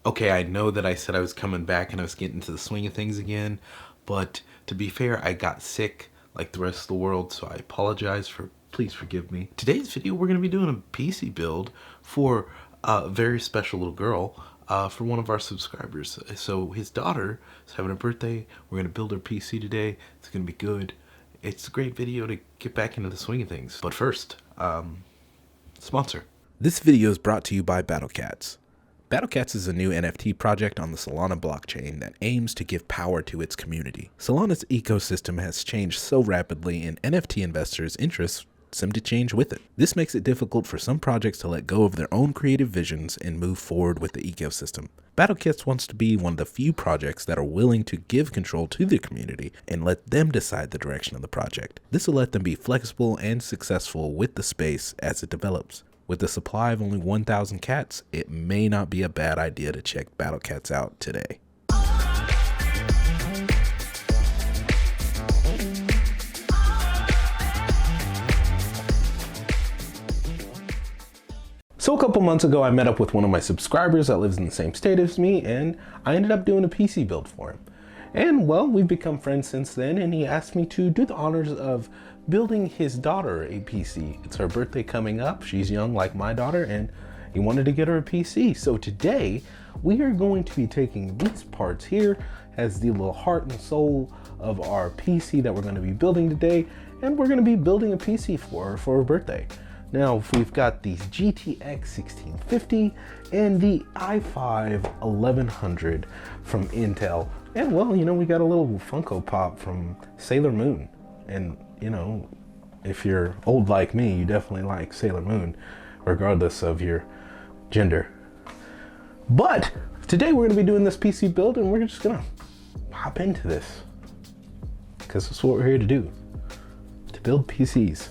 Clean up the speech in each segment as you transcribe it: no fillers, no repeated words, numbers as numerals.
Okay, I know that I said I was coming back and I was getting into the swing of things again, but to be fair, I got sick like the rest of the world, so I apologize for, please forgive me. Today's video, we're going to be doing a PC build for a very special little girl for one of our subscribers. So his daughter is having a birthday. We're going to build her PC today. It's going to be good. It's a great video to get back into the swing of things. But first, sponsor. This video is brought to you by BattleCats. BattleCats is a new NFT project on the Solana blockchain that aims to give power to its community. Solana's ecosystem has changed so rapidly, and NFT investors' interests seem to change with it. This makes it difficult for some projects to let go of their own creative visions and move forward with the ecosystem. BattleCats wants to be one of the few projects that are willing to give control to the community and let them decide the direction of the project. This will let them be flexible and successful with the space as it develops. With the supply of only 1,000 cats, it may not be a bad idea to check BattleCats out today. So a couple months ago, I met up with one of my subscribers that lives in the same state as me, and I ended up doing a PC build for him. And well, we've become friends since then, and he asked me to do the honors of building his daughter a PC. It's her birthday coming up. She's young like my daughter, and he wanted to get her a PC. So today, we are going to be taking these parts here as the little heart and soul of our PC that we're going to be building today, and we're going to be building a PC for her birthday. Now, we've got the GTX 1650 and the i5 1100 from Intel. And well, you know, we got a little Funko Pop from Sailor Moon. And, you know, if you're old like me, you definitely like Sailor Moon, regardless of your gender. But today we're going to be doing this PC build, and we're just going to hop into this, because that's what we're here to do, to build PCs.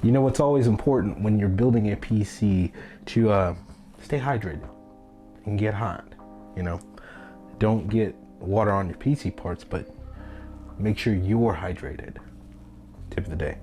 You know, it's always important when you're building a PC to stay hydrated and get hot. You know, don't get water on your PC parts, but make sure you're hydrated. Tip of the day.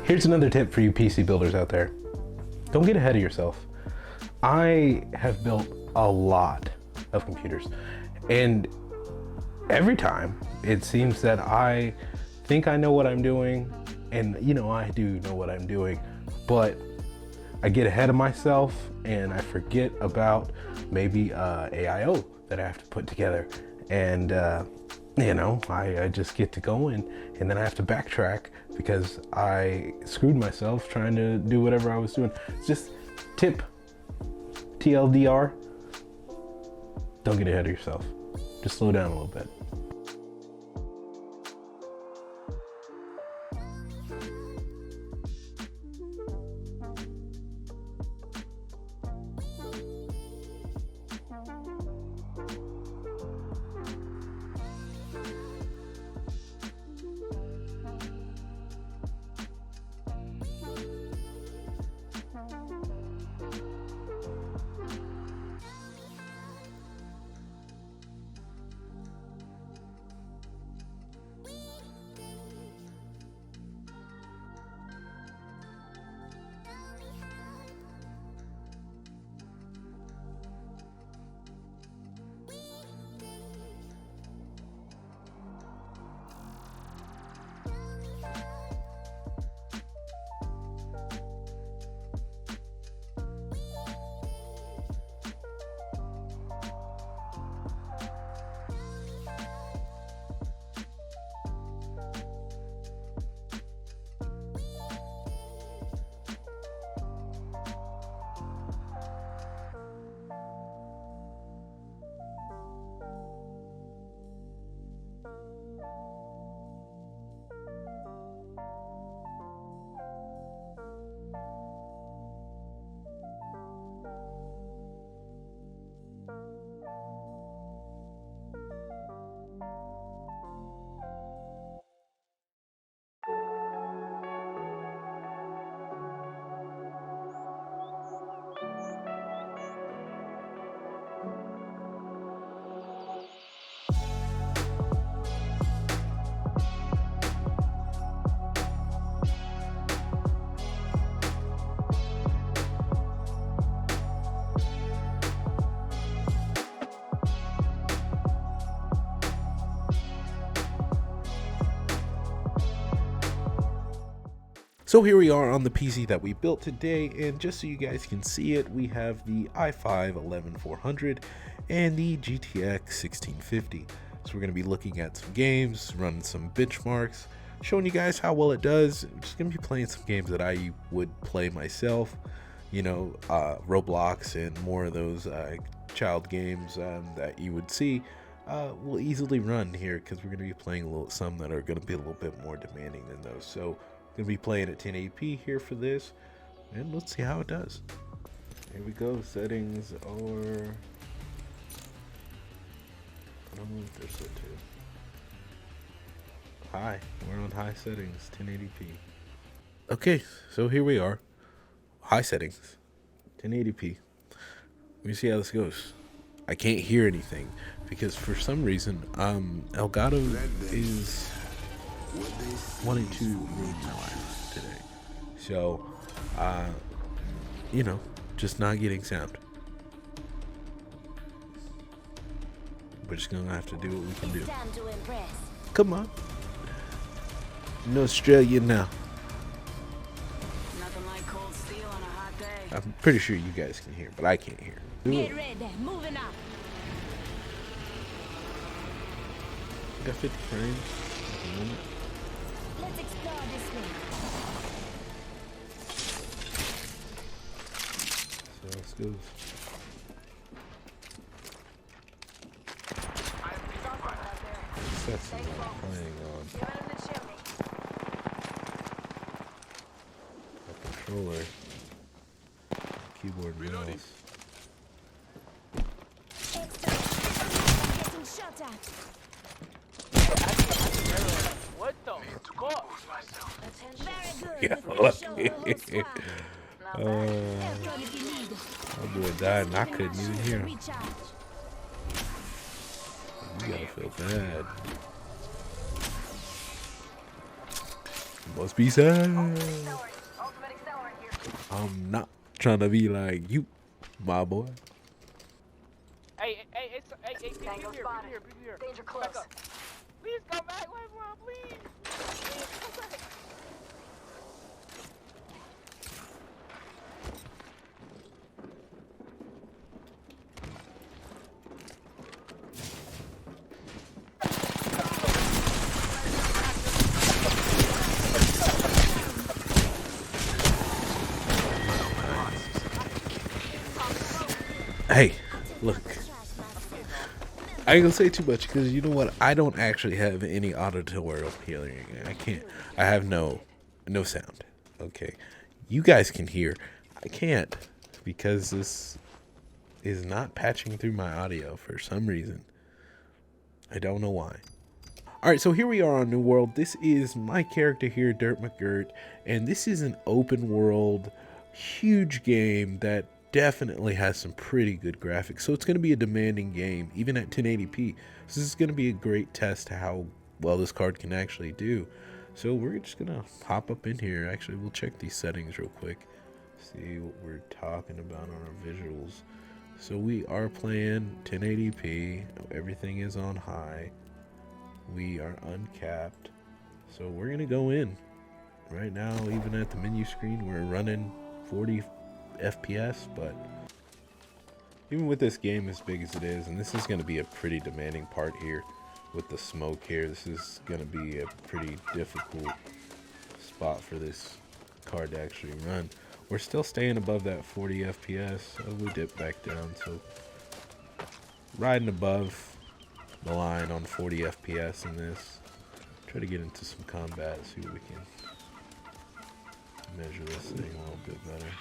Here's another tip for you PC builders out there. Don't get ahead of yourself. I have built a lot of computers, and every time it seems that I think I know what I'm doing, and you know, I do know what I'm doing, but I get ahead of myself and I forget about maybe AIO that I have to put together, and you know, I just get to going, and then I have to backtrack because I screwed myself trying to do whatever I was doing. It's just tip, TLDR, don't get ahead of yourself. Just slow down a little bit. So here we are on the PC that we built today, and just so you guys can see it, we have the i5 11400 and the GTX 1650. So we're going to be looking at some games, running some benchmarks, showing you guys how well it does. I'm just going to be playing some games that I would play myself, you know, Roblox and more of those child games that you would see. Will easily run here because we're going to be playing some that are going to be a little bit more demanding than those. So going to be playing at 1080p here for this, and let's see how it does. Here we go. Settings are, I don't know if they're set to high. We're on high settings, 1080p. Okay, so here we are, high settings, 1080p. Let me see how this goes. I can't hear anything because for some reason Elgato is wanting to ruin my life today. So, you know, just not getting sound. We're just gonna have to do what we can do. Come on. No Australia now. Nothing like cold steel on a hot day. I'm pretty sure you guys can hear, but I can't hear. Get ready, moving up. Got 50 frames at the moment. Let's explore this way. So let's go. Sets I'm playing on. A controller, keyboard, mouse. Getting shot at. What the fuck? Very good. Yeah, lucky. I'm gonna die and I couldn't even hear him. You gotta feel bad. Must be sad. I'm not trying to be like you, my boy. Hey, be here. Danger close. Back up. Please come back, please. Please come back. Hey, look. I ain't gonna say too much because you know what? I don't actually have any auditorial hearing. I can't. I have no sound. Okay, you guys can hear. I can't because this is not patching through my audio for some reason. I don't know why. All right, so here we are on New World. This is my character here, Dirt McGirt, and this is an open world, huge game that definitely has some pretty good graphics. So it's going to be a demanding game, even at 1080p. So this is going to be a great test to how well this card can actually do. So we're just going to hop up in here. Actually, we'll check these settings real quick. See what we're talking about on our visuals. So we are playing 1080p. Everything is on high. We are uncapped. So we're going to go in. Right now, even at the menu screen, we're running 40 FPS, but even with this game as big as it is, and this is going to be a pretty demanding part here with the smoke here, this is going to be a pretty difficult spot for this card to actually run. We're still staying above that 40 FPS, so we dip back down, so riding above the line on 40 FPS in this. Try to get into some combat, see what we can measure this thing a little bit better.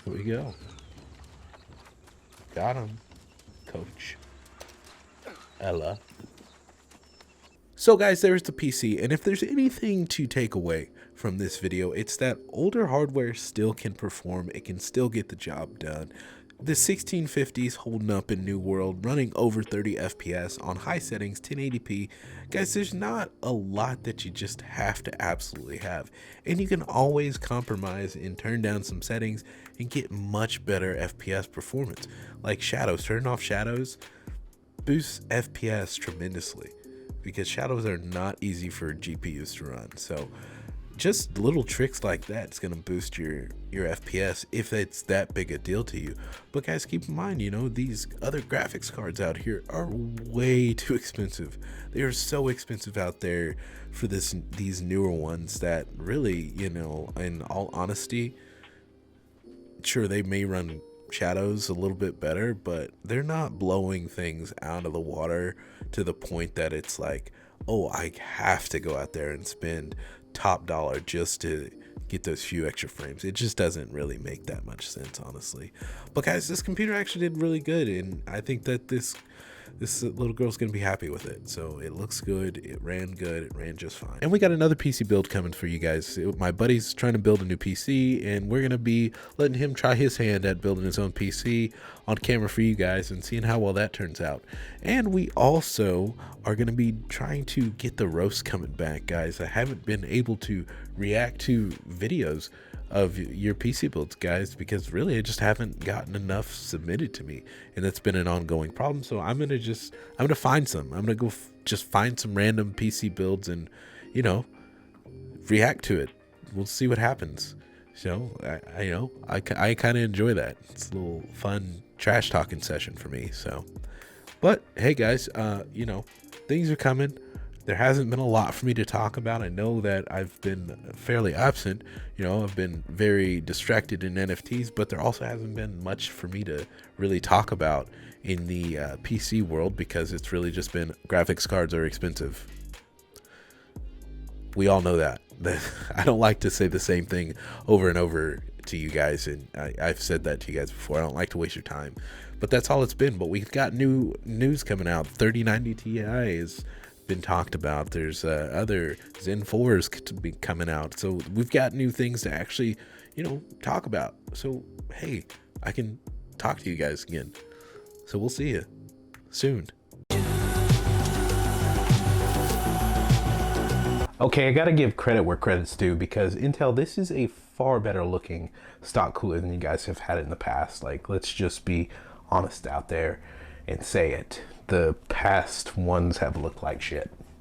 Here we go. Got him, coach. Ella. So guys, there's the PC, and if there's anything to take away from this video, it's that older hardware still can perform, it can still get the job done. The 1650s holding up in New World, running over 30 FPS on high settings, 1080p. Guys, there's not a lot that you just have to absolutely have. And you can always compromise and turn down some settings and get much better FPS performance. Like shadows, turning off shadows boosts FPS tremendously, because shadows are not easy for GPUs to run. So just little tricks like that is going to boost your FPS if it's that big a deal to you. But guys, keep in mind, you know, these other graphics cards out here are way too expensive. They are so expensive out there for these newer ones that really, you know, in all honesty, sure, they may run shadows a little bit better, but they're not blowing things out of the water to the point that it's like, oh, I have to go out there and spend top dollar just to get those few extra frames. It just doesn't really make that much sense, honestly. But guys, this computer actually did really good, and I think that this little girl's gonna be happy with it. So it looks good, it ran just fine. And we got another PC build coming for you guys. My buddy's trying to build a new PC, and we're gonna be letting him try his hand at building his own PC on camera for you guys and seeing how well that turns out. And we also are gonna be trying to get the roast coming back, guys. I haven't been able to react to videos of your PC builds, guys, because really I just haven't gotten enough submitted to me, and that's been an ongoing problem. So I'm gonna find some. I'm gonna go just find some random PC builds and, you know, react to it. We'll see what happens. So I kind of enjoy that. It's a little fun trash talking session for me. So, but hey guys, you know, things are coming. There hasn't been a lot for me to talk about. I know that I've been fairly absent. You know, I've been very distracted in NFTs, but there also hasn't been much for me to really talk about in the PC world, because it's really just been graphics cards are expensive. We all know that. I don't like to say the same thing over and over to you guys, and I've said that to you guys before. I don't like to waste your time, but that's all it's been. But we've got new news coming out. 3090 Ti is been talked about. There's other Zen 4s to be coming out, so we've got new things to actually, you know, talk about. So hey, I can talk to you guys again, so we'll see you soon. Okay, I gotta give credit where credit's due, because Intel, this is a far better looking stock cooler than you guys have had in the past. Like, let's just be honest out there and say it. The past ones have looked like shit.